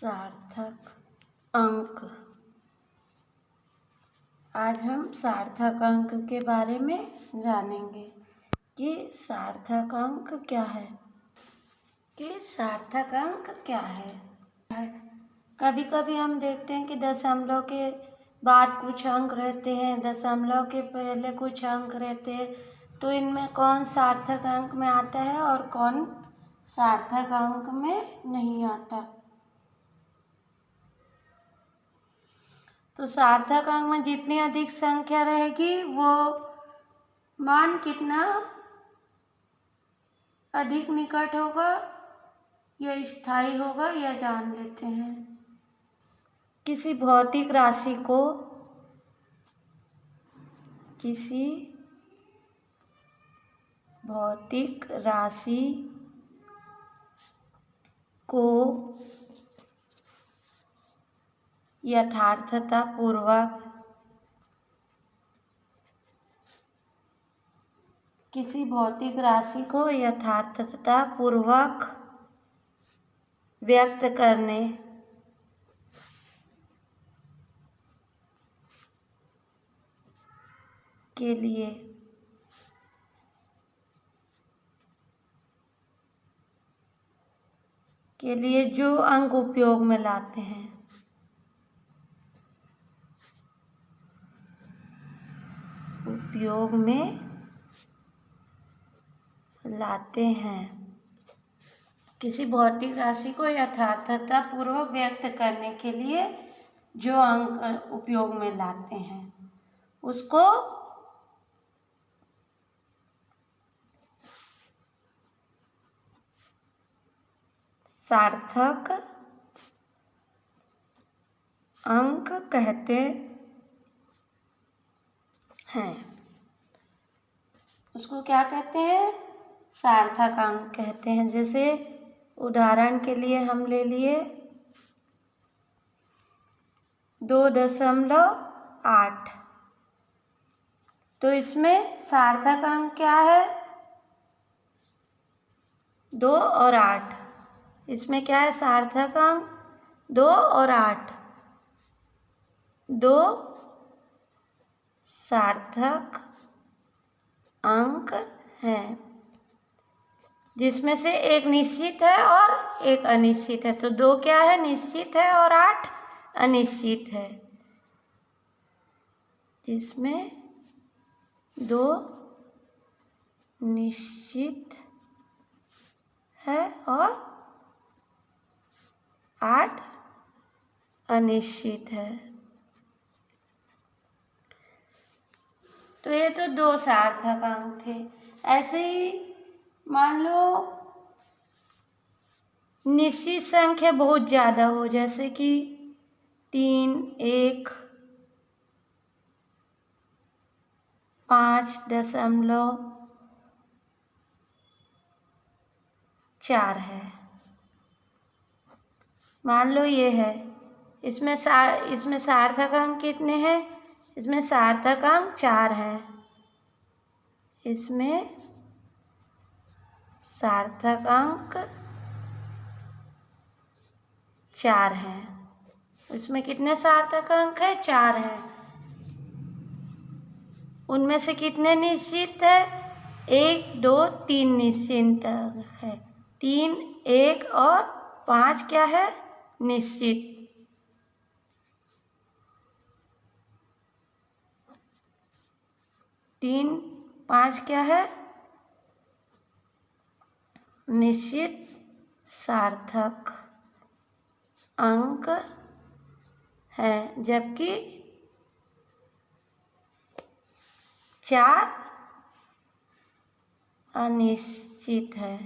सार्थक अंक। आज हम सार्थक अंक के बारे में जानेंगे कि सार्थक अंक क्या है। कभी कभी हम देखते हैं कि दशमलव के बाद कुछ अंक रहते हैं, दशमलव के पहले कुछ अंक रहते हैं, तो इनमें कौन सार्थक अंक में आता है और कौन सार्थक अंक में नहीं आता। तो सार्थक अंक में जितनी अधिक संख्या रहेगी वो मान कितना अधिक निकट होगा या स्थायी होगा यह जान लेते हैं। किसी भौतिक राशि को यथार्थतापूर्वक व्यक्त करने के लिए जो अंक उपयोग में लाते हैं, किसी भौतिक राशि को यथार्थतापूर्वक व्यक्त करने के लिए जो अंक उपयोग में लाते हैं उसको सार्थक अंक कहते हैं। उसको क्या कहते हैं? सार्थक अंक कहते हैं। जैसे उदाहरण के लिए हम ले लिए 2.8, तो इसमें सार्थक अंक क्या है? 2 और 8। इसमें क्या है सार्थक अंक? 2 और 8। 2 सार्थक अंक हैं, जिसमें से एक निश्चित है और एक अनिश्चित है। तो 2 क्या है? निश्चित है और 8 अनिश्चित है। जिसमें 2 निश्चित है और 8 अनिश्चित है। तो ये तो 2 सार्थक अंक थे। ऐसे ही मान लो निश्चित संख्या बहुत ज़्यादा हो, जैसे कि 3, 1, 5.4 है। मान लो ये है। इसमें सार्थक अंक कितने हैं? इसमें सार्थक अंक 4 है। इसमें सार्थक अंक 4 है। इसमें कितने सार्थक अंक है? 4 है। उनमें से कितने निश्चित है? 1, 2, 3 निश्चित है। 3, 1 और 5 क्या है? निश्चित। 3, 5 क्या है? निश्चित सार्थक अंक है, जबकि 4 अनिश्चित है।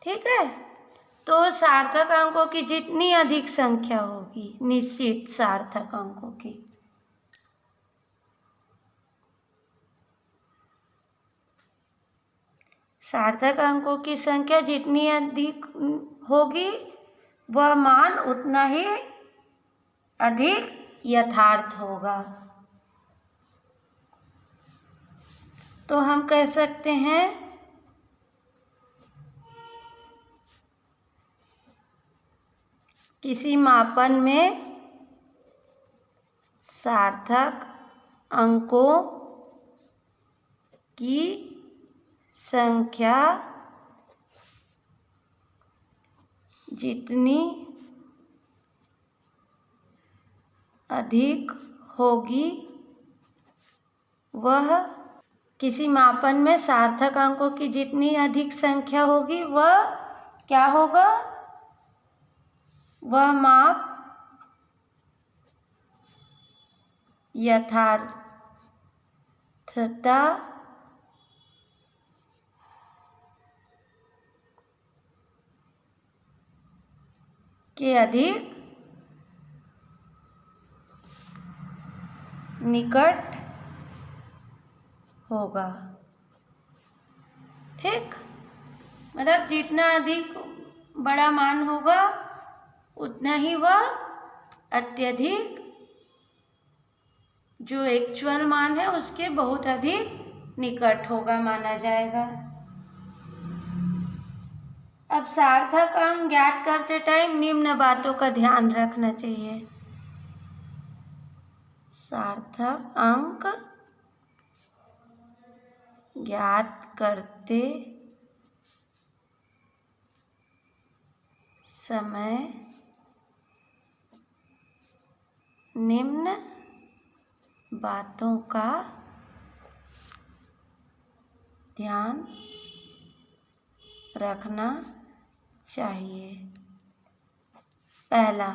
ठीक है। तो सार्थक अंकों की जितनी अधिक संख्या होगी निश्चित सार्थक अंकों की, सार्थक अंकों की संख्या जितनी अधिक होगी वह मान उतना ही अधिक यथार्थ होगा। तो हम कह सकते हैं किसी मापन में सार्थक अंकों की संख्या जितनी अधिक होगी वह किसी मापन में सार्थक अंकों की जितनी अधिक संख्या होगी वह क्या होगा? वह माप यथार्थता के अधिक निकट होगा। ठीक, मतलब जितना अधिक बड़ा मान होगा उतना ही वह अत्यधिक जो एक्चुअल मान है उसके बहुत अधिक निकट होगा माना जाएगा। अब सार्थक अंक ज्ञात करते टाइम निम्न बातों का ध्यान रखना चाहिए। सार्थक अंक ज्ञात करते समय निम्न बातों का ध्यान रखना चाहिए। पहला,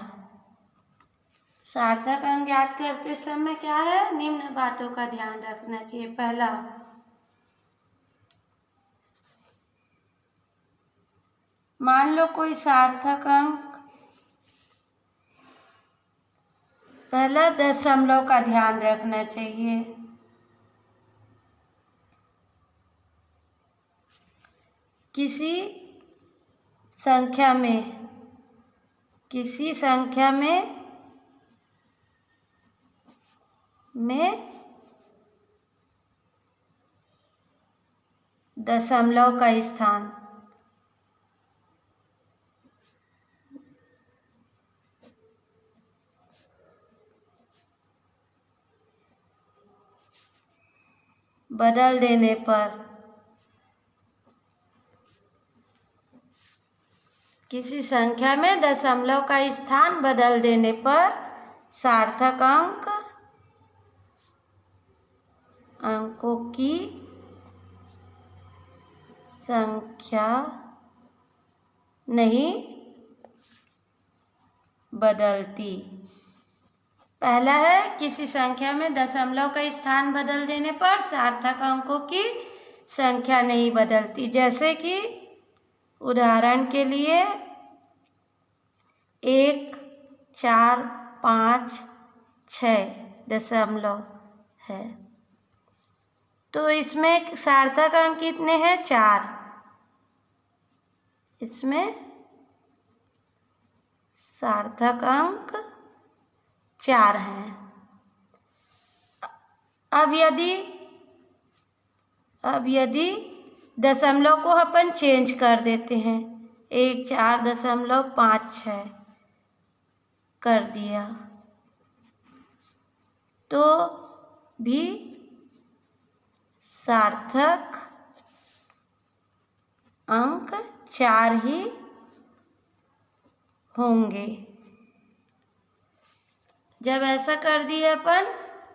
सार्थक अंक ज्ञात करते समय क्या है? निम्न बातों का ध्यान रखना चाहिए। पहला, मान लो कोई सार्थक अंक, पहला दशमलव का ध्यान रखना चाहिए। किसी संख्या में दशमलव का स्थान बदल देने पर किसी संख्या में दशमलव का स्थान बदल देने पर सार्थक अंकों की संख्या नहीं बदलती। पहला है, किसी संख्या में दशमलव का स्थान बदल देने पर सार्थक अंकों की संख्या नहीं बदलती। जैसे कि उदाहरण के लिए 1, 4, 5, 6 दशमलव है तो इसमें सार्थक अंक कितने हैं? 4। इसमें सार्थक अंक 4 हैं। अब यदि दशमलव को अपन चेंज कर देते हैं, 1, 4.56 कर दिया तो भी सार्थक अंक 4 ही होंगे। जब ऐसा कर दिए अपन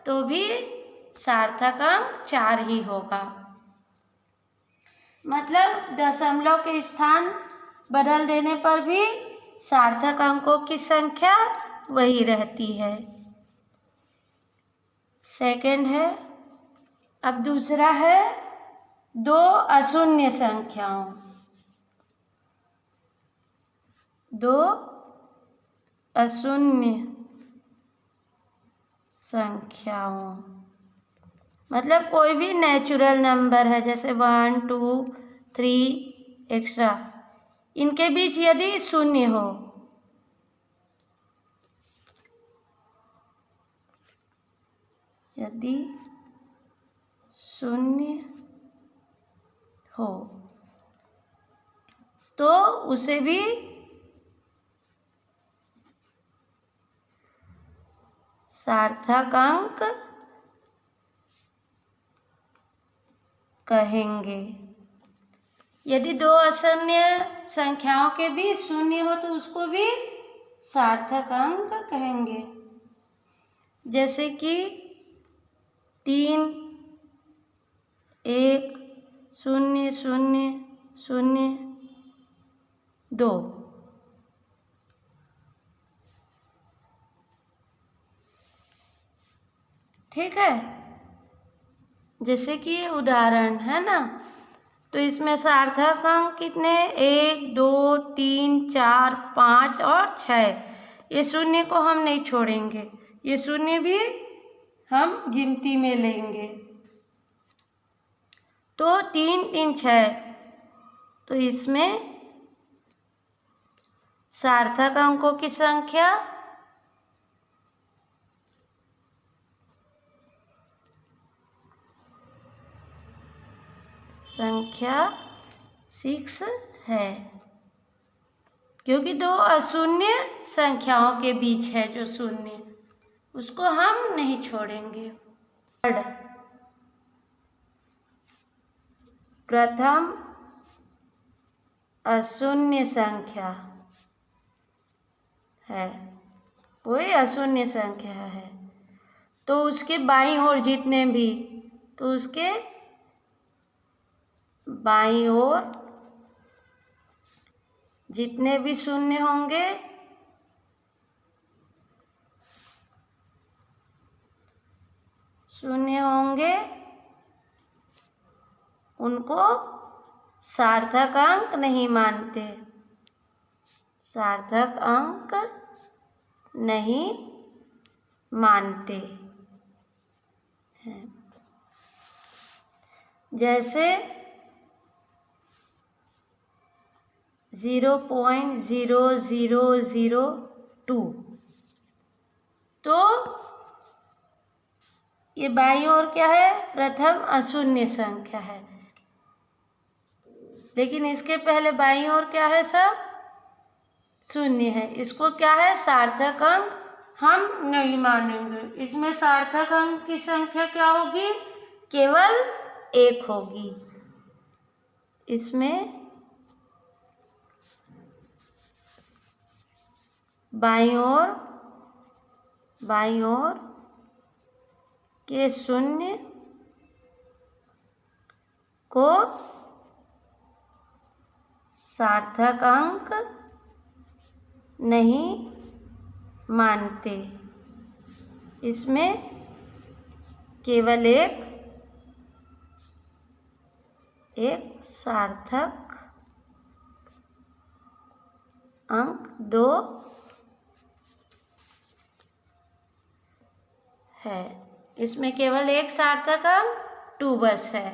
तो भी सार्थक अंक 4 ही होगा। मतलब दशमलव के स्थान बदल देने पर भी सार्थक अंकों की संख्या वही रहती है। सेकंड है, अब दूसरा है 2 अशून्य संख्याओं। 2 अशून्य संख्याओं मतलब कोई भी नेचुरल नंबर है, जैसे 1, 2, 3 एक्स्ट्रा, इनके बीच यदि शून्य हो, यदि शून्य हो तो उसे भी सार्थक अंक कहेंगे। यदि दो अशून्य संख्याओं के बीच शून्य हो तो उसको भी सार्थक अंक कहेंगे। जैसे कि 3 1 0 0 0 2। ठीक है, जैसे कि ये उदाहरण है ना, तो इसमें सार्थक अंक कितने? 1 2 3 4 5 और 6। ये शून्य को हम नहीं छोड़ेंगे, ये शून्य भी हम गिनती में लेंगे। तो 3 3 6, तो इसमें सार्थक अंकों की संख्या संख्या 6 है, क्योंकि दो अशून्य संख्याओं के बीच है जो शून्य, उसको हम नहीं छोड़ेंगे। प्रथम अशून्य संख्या है, कोई अशून्य संख्या है तो उसके बाईं ओर जितने भी, तो उसके बाईं ओर जितने भी शून्य होंगे उनको सार्थक अंक नहीं मानते, सार्थक अंक नहीं मानते हैं। जैसे 0.0002, तो ये बाईं ओर क्या है? प्रथम अशून्य संख्या है, लेकिन इसके पहले बाईं ओर क्या है? सब शून्य है। इसको क्या है? सार्थक अंक हम नहीं मानेंगे। इसमें सार्थक अंक की संख्या क्या होगी? केवल 1 होगी। इसमें बाईं ओर के शून्य को सार्थक अंक नहीं मानते। इसमें केवल एक सार्थक अंक 2 है। इसमें केवल एक सार्थक अंक 2 बस है।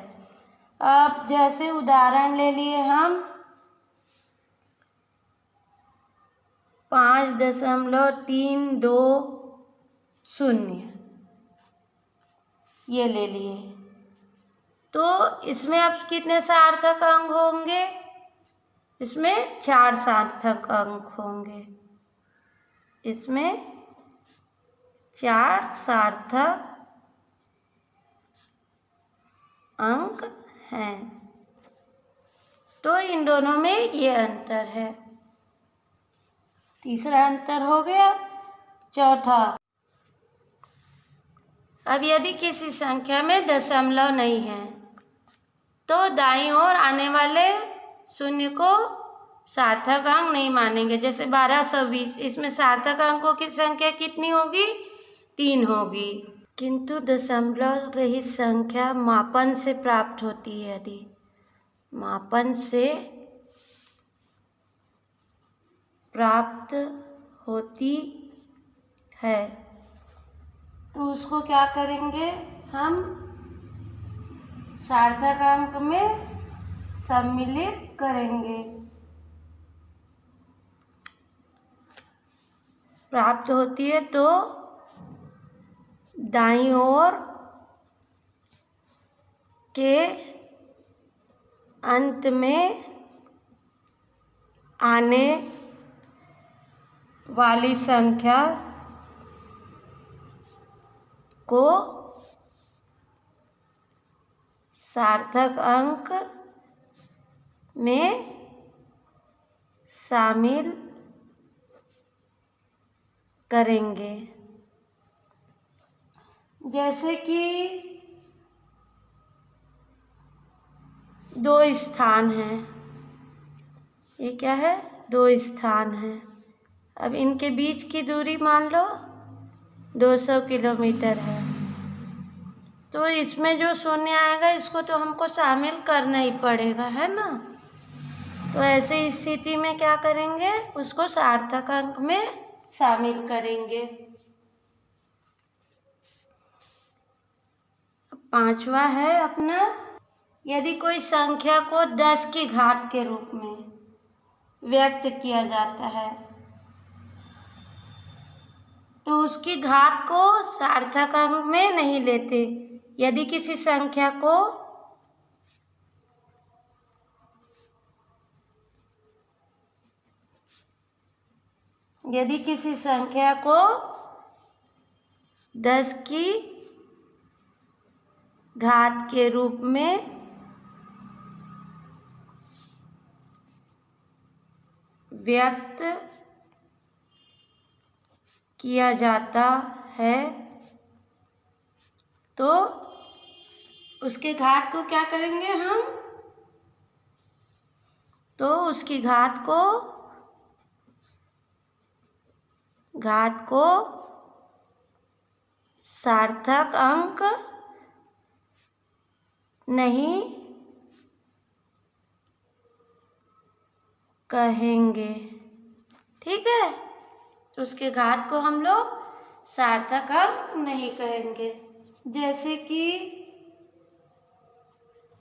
अब जैसे उदाहरण ले लिए हम 5.320 ये ले लिए, तो इसमें अब कितने सार्थक अंक होंगे? इसमें 4 सार्थक अंक होंगे। इसमें 4 सार्थक अंक हैं। तो इन दोनों में ये अंतर है। तीसरा अंतर हो गया। चौथा, अब यदि किसी संख्या में दशमलव नहीं है तो दाईं ओर आने वाले शून्य को सार्थक अंक नहीं मानेंगे। जैसे 1220, इसमें सार्थक अंकों की संख्या कितनी होगी? 3 होगी। किंतु दशमलव रहित संख्या मापन से प्राप्त होती है। यदि मापन से प्राप्त होती है तो उसको क्या करेंगे? हम सार्थक अंक में सम्मिलित करेंगे। प्राप्त होती है तो दाईं ओर के अंत में आने वाली संख्या को सार्थक अंक में शामिल करेंगे। जैसे कि 2 स्थान हैं, ये क्या है, 2 स्थान हैं। अब इनके बीच की दूरी मान लो 200 किलोमीटर है, तो इसमें जो शून्य आएगा इसको तो हमको शामिल करना ही पड़ेगा, है ना। तो ऐसी स्थिति में क्या करेंगे, उसको सार्थक अंक में शामिल करेंगे। 5वां है अपना, यदि कोई संख्या को 10 की घात के रूप में व्यक्त किया जाता है तो उसकी घात को सार्थक अंक में नहीं लेते। यदि किसी संख्या को यदि किसी संख्या को 10 की घात के रूप में व्यक्त किया जाता है तो उसके घात को क्या करेंगे हम, तो उसकी घात को सार्थक अंक नहीं कहेंगे। ठीक है, तो उसके घात को हम लोग सार्थक अंक नहीं कहेंगे। जैसे कि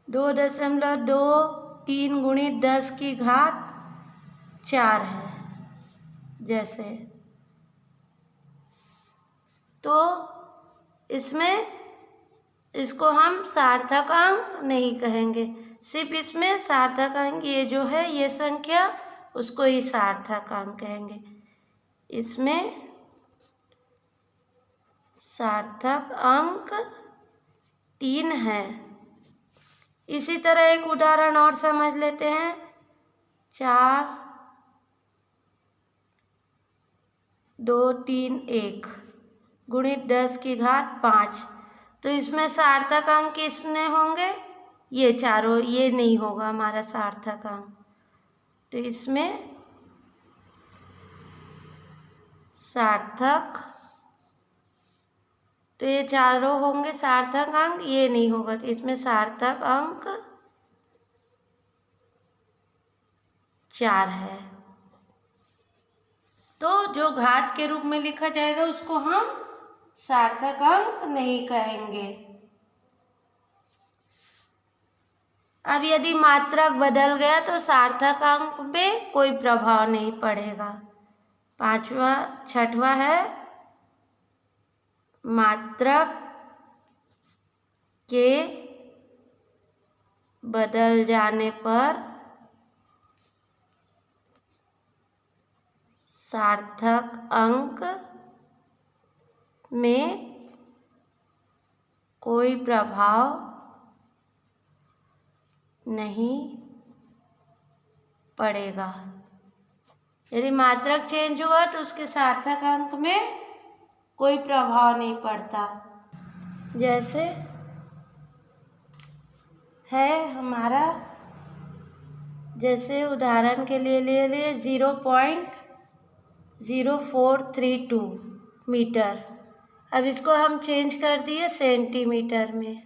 2.23 गुणित 10 की घात 4 है जैसे, तो इसमें इसको हम सार्थक अंक नहीं कहेंगे। सिर्फ इसमें सार्थक अंक ये जो है, ये संख्या, उसको ही सार्थक अंक कहेंगे। इसमें सार्थक अंक 3 है। इसी तरह एक उदाहरण और समझ लेते हैं। 4 2 3 1 गुणित 10 की घात 5, तो इसमें सार्थक अंक कितने होंगे, ये चारों, ये नहीं होगा हमारा सार्थक अंक। तो इसमें सार्थक, तो ये चारों होंगे सार्थक अंक, ये नहीं होगा, तो इसमें सार्थक अंक 4 है। तो जो घात के रूप में लिखा जाएगा उसको हम सार्थक अंक नहीं कहेंगे। अब यदि मात्रक बदल गया तो सार्थक अंक पे कोई प्रभाव नहीं पड़ेगा। 6वां है, मात्रक के बदल जाने पर सार्थक अंक में कोई प्रभाव नहीं पड़ेगा। यदि मात्रक चेंज हुआ तो उसके सार्थक अंक में कोई प्रभाव नहीं पड़ता। जैसे है हमारा, जैसे उदाहरण के लिए ले लिए 0.0432 मीटर। अब इसको हम चेंज कर दिए सेंटीमीटर में,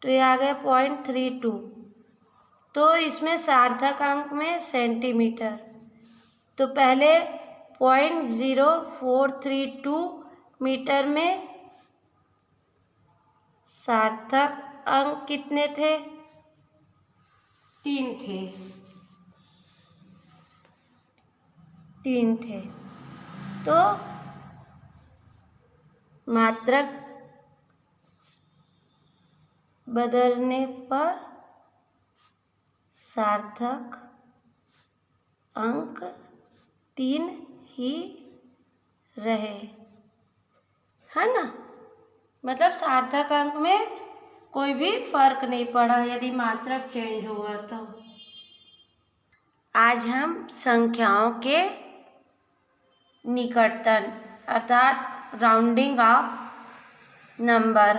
तो ये आ गया 0.32, तो इसमें सार्थक अंक में सेंटीमीटर, तो पहले 0.0432 मीटर में सार्थक अंक कितने थे, 3 थे। तो मात्रक बदलने पर सार्थक अंक 3 ही रहे, है ना। मतलब सार्थक अंक में कोई भी फर्क नहीं पड़ा यदि मात्रक चेंज हुआ तो। आज हम संख्याओं के निकटतम अर्थात राउंडिंग ऑफ नंबर।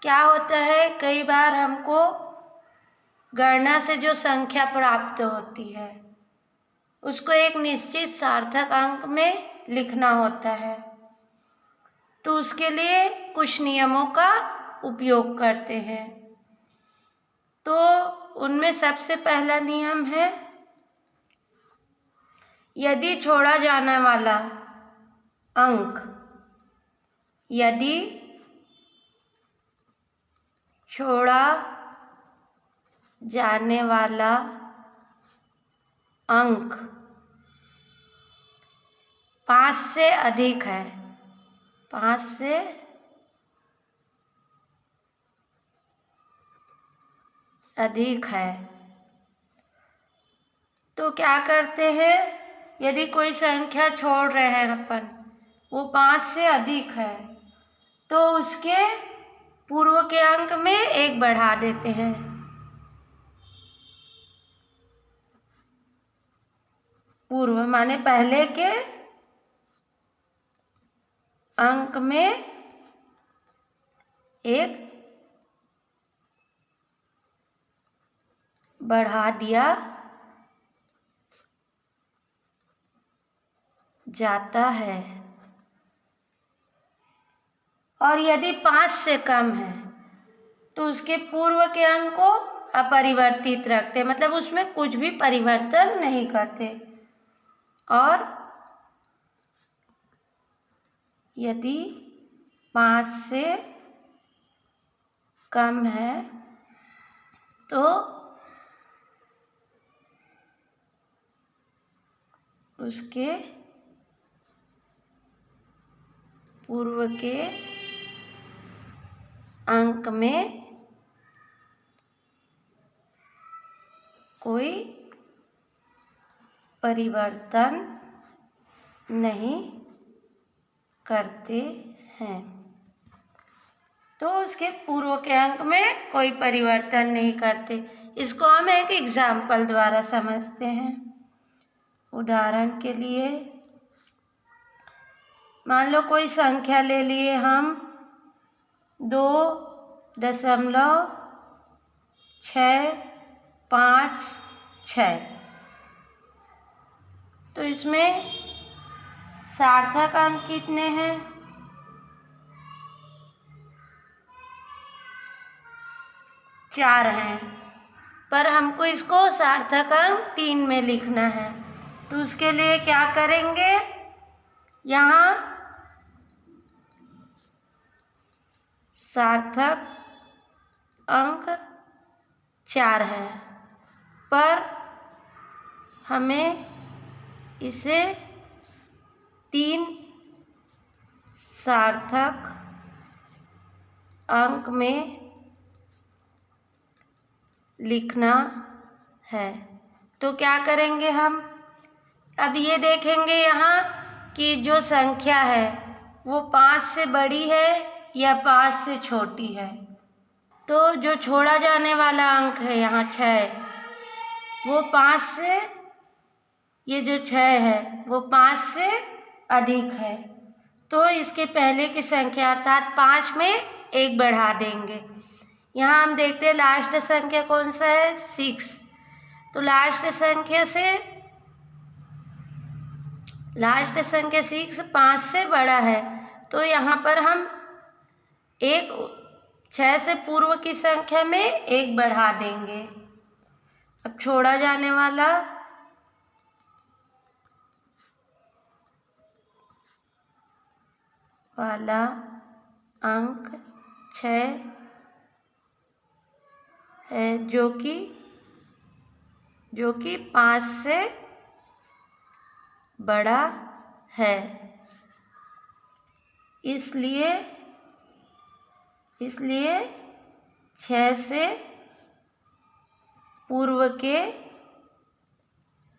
क्या होता है, कई बार हमको गणना से जो संख्या प्राप्त होती है उसको एक निश्चित सार्थक अंक में लिखना होता है, तो उसके लिए कुछ नियमों का उपयोग करते हैं। तो उनमें सबसे पहला नियम है, यदि छोड़ा जाने वाला अंक छोड़ा जाने वाला अंक 5 से अधिक है, 5 से अधिक है, तो क्या करते हैं, यदि कोई संख्या छोड़ रहे हैं अपन, वो 5 से अधिक है, तो उसके पूर्व के अंक में 1 बढ़ा देते हैं। पूर्व माने पहले के अंक में 1 बढ़ा दिया जाता है। और यदि 5 से कम है तो उसके पूर्व के अंक को अपरिवर्तित रखते, मतलब उसमें कुछ भी परिवर्तन नहीं करते। और यदि 5 से कम है तो उसके पूर्व के अंक में कोई परिवर्तन नहीं करते हैं। तो उसके पूर्व के अंक में कोई परिवर्तन नहीं करते। इसको हम एक एग्जाम्पल द्वारा समझते हैं। उदाहरण के लिए मान लो कोई संख्या ले लिए हम 2.656, तो इसमें सार्थक अंक कितने हैं, 4 हैं, पर हमको इसको सार्थक अंक 3 में लिखना है। तो उसके लिए क्या करेंगे, यहाँ सार्थक अंक 4 है, पर हमें इसे 3 सार्थक अंक में लिखना है। तो क्या करेंगे हम, अब ये देखेंगे यहाँ कि जो संख्या है वो 5 से बड़ी है या 5 से छोटी है। तो जो छोड़ा जाने वाला अंक है यहाँ 6, वो 5 से, ये जो 6 है वो 5 से अधिक है, तो इसके पहले की संख्या अर्थात 5 में 1 बढ़ा देंगे। यहाँ हम देखते हैं लास्ट संख्या कौन सा है, 6। तो लास्ट संख्या 6 5 से बड़ा है, तो यहाँ पर हम 6 से पूर्व की संख्या में 1 बढ़ा देंगे। अब छोड़ा जाने वाला अंक 6 है, जो कि 5 से बड़ा है। इसलिए 6 से पूर्व के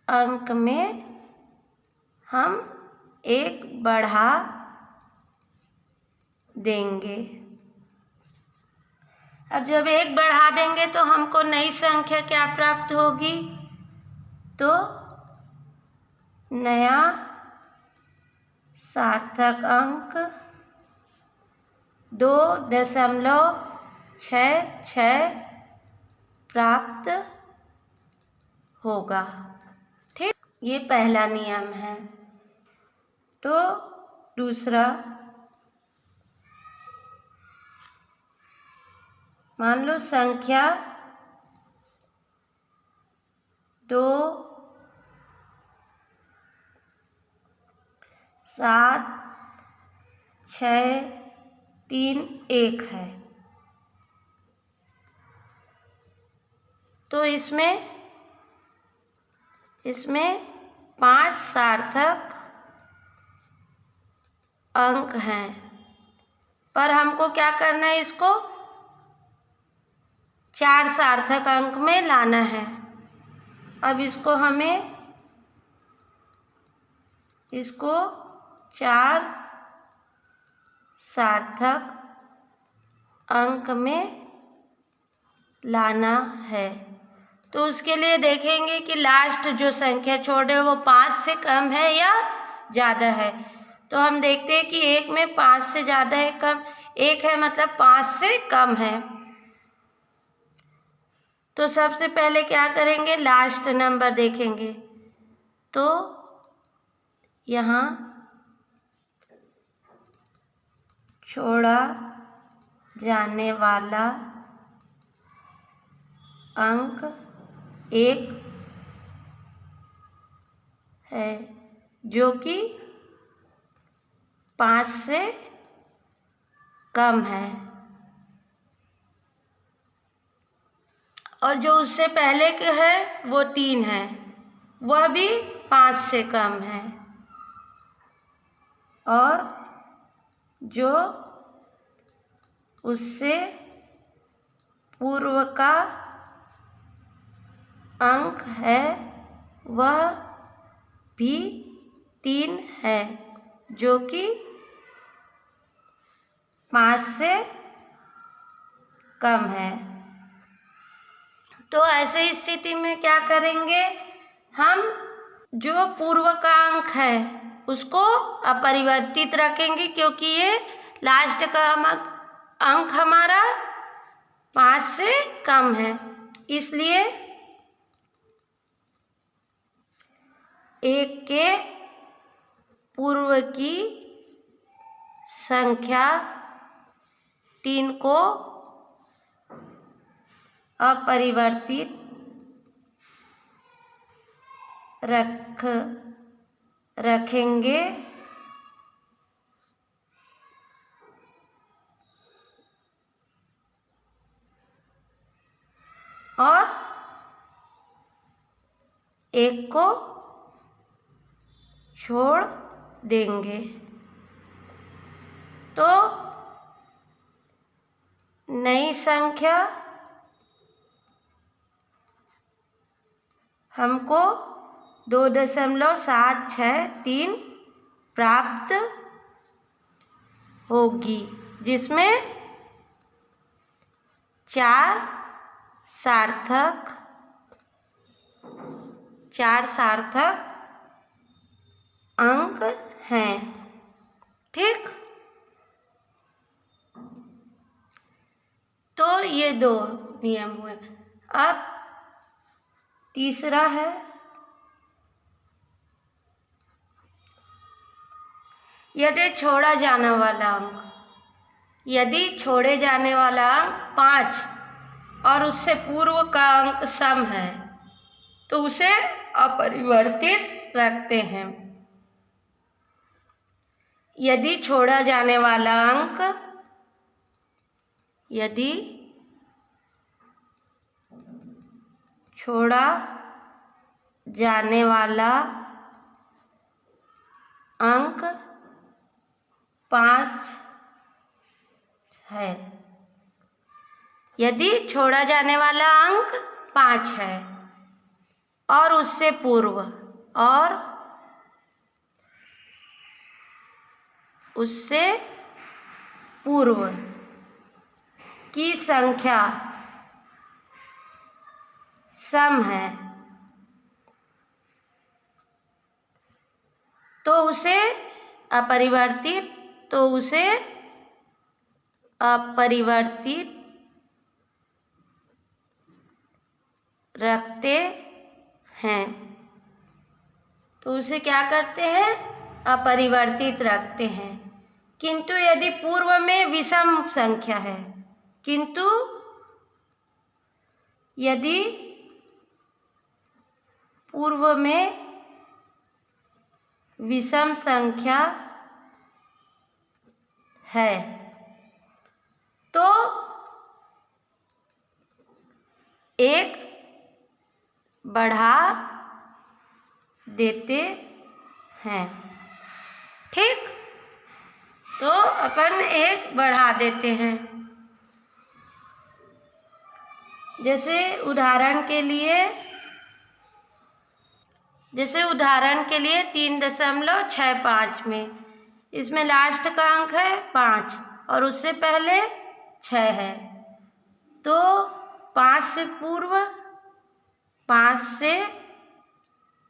अंक में हम 1 बढ़ा देंगे। अब जब 1 बढ़ा देंगे तो हमको नई संख्या क्या प्राप्त होगी? तो नया सार्थक अंक 2.66 प्राप्त होगा। ठीक, ये पहला नियम है। तो दूसरा, मान लो संख्या 2 7 6 3 1 है। तो इसमें 5 सार्थक अंक हैं, पर हमको क्या करना है? इसको 4 सार्थक अंक में लाना है। अब इसको 4 सार्थक अंक में लाना है। तो उसके लिए देखेंगे कि लास्ट जो संख्या छोड़े वो 5 से कम है या ज़्यादा है। तो हम देखते हैं कि 1 में 5 से ज़्यादा है, कम 1 है, मतलब 5 से कम है। तो सबसे पहले क्या करेंगे? लास्ट नंबर देखेंगे। तो यहाँ छोड़ा जाने वाला अंक 1 है, जो कि 5 से कम है, और जो उससे पहले के है वो 3 है, वह भी 5 से कम है, और जो उससे पूर्व का अंक है वह भी 3 है, जो कि 5 से कम है। तो ऐसे स्थिति में क्या करेंगे? हम जो पूर्व का अंक है उसको अपरिवर्तित रखेंगे, क्योंकि ये लास्ट का अंक हमारा 5 से कम है। इसलिए 1 के पूर्व की संख्या 3 को अपरिवर्तित रखेंगे, और 1 को छोड़ देंगे। तो नई संख्या हमको 2.763 प्राप्त होगी, जिसमें 4 सार्थक अंक हैं। ठीक, तो ये 2 नियम हुए। अब तीसरा है, यदि छोड़े जाने वाला अंक 5 और उससे पूर्व का अंक सम है, तो उसे अपरिवर्तित रखते हैं। यदि छोड़ा जाने वाला अंक 5 है, यदि छोड़ा जाने वाला अंक 5 है और उससे पूर्व पूर्व की संख्या सम है तो उसे अपरिवर्तित रखते हैं। तो उसे क्या करते हैं? अपरिवर्तित रखते हैं। किंतु यदि पूर्व में विषम संख्या है, किंतु यदि पूर्व में विषम संख्या है तो एक बढ़ा देते हैं। ठीक, तो अपन एक बढ़ा देते हैं। जैसे उदाहरण के लिए 3.65 में इसमें लास्ट का अंक है 5 और उससे पहले 6 है, तो 5 से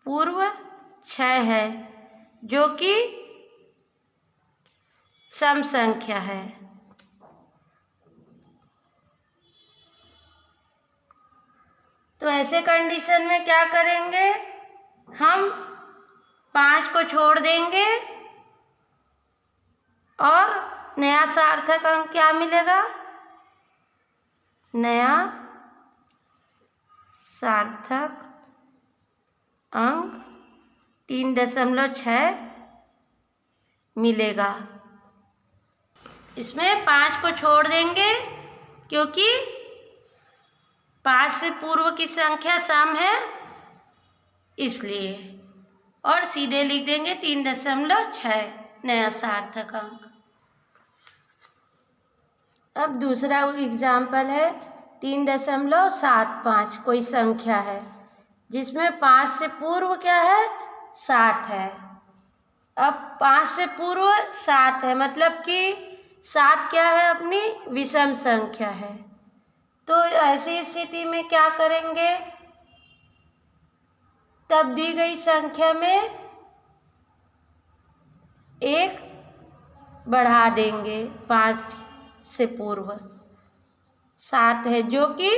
पूर्व 6 है जो कि सम संख्या है। तो ऐसे कंडीशन में क्या करेंगे? हम 5 को छोड़ देंगे और नया सार्थक अंक क्या मिलेगा? नया सार्थक अंक 3.6 मिलेगा। इसमें 5 को छोड़ देंगे क्योंकि 5 से पूर्व की संख्या सम है इसलिए, और सीधे लिख देंगे 3.6 नया सार्थक अंक। अब दूसरा एग्जाम्पल है 3.75। कोई संख्या है जिसमें 5 से पूर्व क्या है? 7 है। अब 5 से पूर्व 7 है मतलब कि 7 क्या है? अपनी विषम संख्या है। तो ऐसी स्थिति में क्या करेंगे? तब दी गई संख्या में एक बढ़ा देंगे। 5 से पूर्व 7 है जो कि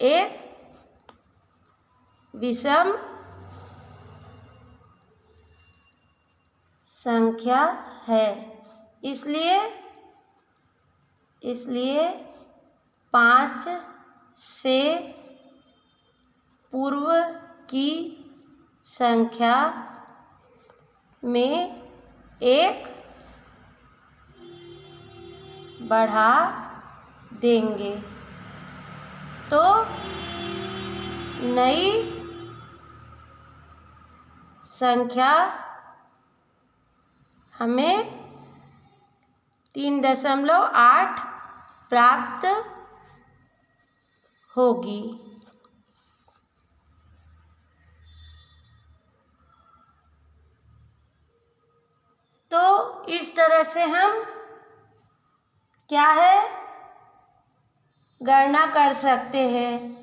एक विषम संख्या है, इसलिए 5 से पूर्व की संख्या में एक बढ़ा देंगे तो नई संख्या हमें 3.8 प्राप्त होगी। तो इस तरह से हम क्या है? गणना कर सकते हैं